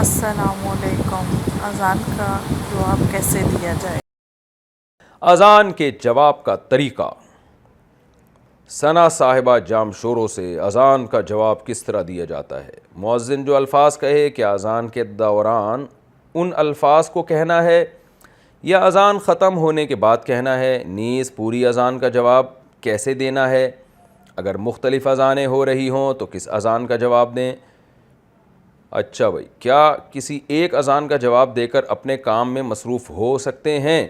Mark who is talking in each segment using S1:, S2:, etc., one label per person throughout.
S1: السلام علیکم۔ اذان کا جواب کیسے دیا جائے؟
S2: اذان کے جواب کا طریقہ۔ ثنا صاحبہ جام شوروں سے اذان کا جواب کس طرح دیا جاتا ہے؟ مؤذن جو الفاظ کہے کہ اذان کے دوران ان الفاظ کو کہنا ہے یا اذان ختم ہونے کے بعد کہنا ہے؟ نیز پوری اذان کا جواب کیسے دینا ہے؟ اگر مختلف اذانیں ہو رہی ہوں تو کس اذان کا جواب دیں؟ اچھا بھائی، کیا کسی ایک اذان کا جواب دے کر اپنے کام میں مصروف ہو سکتے ہیں؟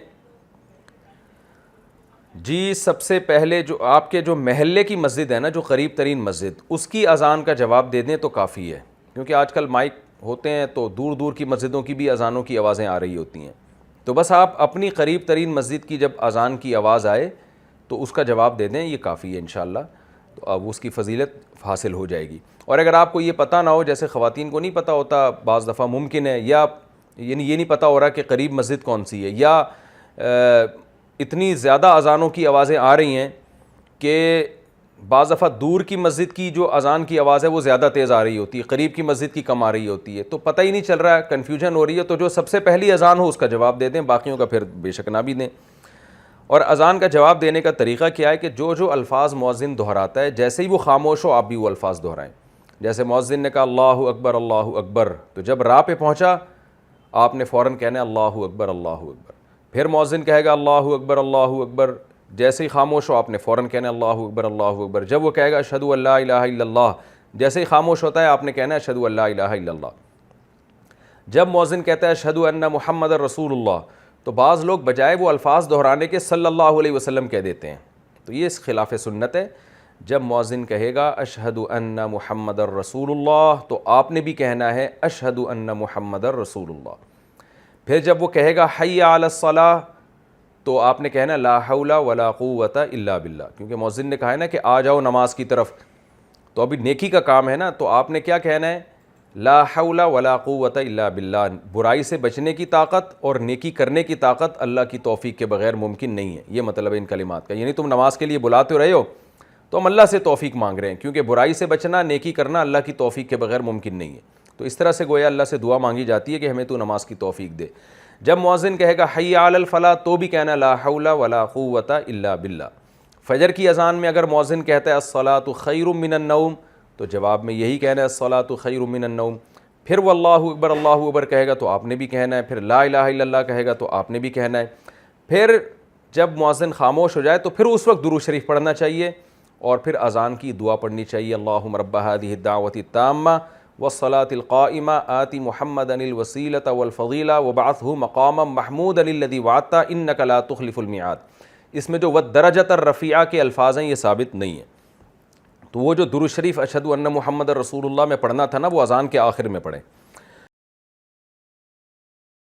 S2: جی، سب سے پہلے جو آپ کے جو محلے کی مسجد ہے نا، جو قریب ترین مسجد، اس کی اذان کا جواب دے دیں تو کافی ہے، کیونکہ آج کل مائک ہوتے ہیں تو دور دور کی مسجدوں کی بھی اذانوں کی آوازیں آ رہی ہوتی ہیں، تو بس آپ اپنی قریب ترین مسجد کی جب اذان کی آواز آئے تو اس کا جواب دے دیں، یہ کافی ہے انشاءاللہ، تو اب اس کی فضیلت حاصل ہو جائے گی۔ اور اگر آپ کو یہ پتہ نہ ہو، جیسے خواتین کو نہیں پتہ ہوتا بعض دفعہ ممکن ہے، یا یعنی یہ نہیں پتہ ہو رہا کہ قریب مسجد کون سی ہے، یا اتنی زیادہ اذانوں کی آوازیں آ رہی ہیں کہ بعض دفعہ دور کی مسجد کی جو اذان کی آواز ہے وہ زیادہ تیز آ رہی ہوتی ہے، قریب کی مسجد کی کم آ رہی ہوتی ہے، تو پتہ ہی نہیں چل رہا ہے، کنفیوژن ہو رہی ہے، تو جو سب سے پہلی اذان ہو اس کا جواب دے دیں، باقیوں کا پھر بے شک نہ بھی دیں۔ اور اذان کا جواب دینے کا طریقہ کیا ہے کہ جو الفاظ مؤذن دہراتا ہے، جیسے ہی وہ خاموش ہو آپ بھی وہ الفاظ دہرائیں۔ جیسے مؤذن نے کہا اللہ اکبر اللہ اکبر، تو جب راہ پہ پہنچا آپ نے فوراً کہنا ہے اللہ اکبر اللہ اکبر۔ پھر مؤذن کہے گا اللہ اکبر، جیسے ہی خاموش ہو آپ نے فوراً کہنا ہے اللہ اکبر۔ جب وہ کہے گا اشہد ان لا الہ الا اللہ، جیسے ہی خاموش ہوتا ہے آپ نے کہنا ہے اشہد ان لا الہ الا اللہ۔ جب مؤذن کہتا ہے اشہد ان محمد رسول اللہ، تو بعض لوگ بجائے وہ الفاظ دہرانے کے صلی اللہ علیہ وسلم کہہ دیتے ہیں، تو یہ اس خلاف سنت ہے۔ جب مؤذن کہے گا اشہد ان محمد رسول اللہ، تو آپ نے بھی کہنا ہے اشہد ان محمد رسول اللہ۔ پھر جب وہ کہے گا حی علی الصلاۃ، تو آپ نے کہنا لا حول ولا قوۃ الا باللہ، کیونکہ مؤذن نے کہا ہے نا کہ آ جاؤ نماز کی طرف، تو ابھی نیکی کا کام ہے نا، تو آپ نے کیا کہنا ہے؟ لا حول ولا قوۃ الا باللہ۔ برائی سے بچنے کی طاقت اور نیکی کرنے کی طاقت اللہ کی توفیق کے بغیر ممکن نہیں ہے، یہ مطلب ہے ان کلمات کا۔ یعنی تم نماز کے لیے بلاتے رہے ہو تو ہم اللہ سے توفیق مانگ رہے ہیں، کیونکہ برائی سے بچنا، نیکی کرنا اللہ کی توفیق کے بغیر ممکن نہیں ہے، تو اس طرح سے گویا اللہ سے دعا مانگی جاتی ہے کہ ہمیں تو نماز کی توفیق دے۔ جب مؤذن کہے گا حی علی الفلاح، تو بھی کہنا لا حول ولا قوۃ الا باللہ۔ فجر کی اذان میں اگر مؤذن کہتا ہے الصلاۃ خیر من النوم، تو جواب میں یہی کہنا ہے الصلاۃ خیر من النوم۔ پھر وہ اللہ اکبر کہے گا تو آپ نے بھی کہنا ہے، پھر لا الہ الا اللہ کہے گا تو آپ نے بھی کہنا ہے۔ پھر جب مؤذن خاموش ہو جائے تو پھر اس وقت درود شریف پڑھنا چاہیے، اور پھر اذان کی دعا پڑھنی چاہیے اللہم رب هذه الدعوة التامة والصلاة القائمة آت محمدا الوسیلة والفضیلة وابعثه مقاما محمودا الذی وعدته انک لا تخلف الميعاد۔ اس میں جو والدرجة الرفیعہ کے الفاظ ہیں یہ ثابت نہیں ہیں، تو وہ جو درود شریف اشہد ان محمد رسول اللہ میں پڑھنا تھا نا، وہ اذان کے آخر میں پڑھیں۔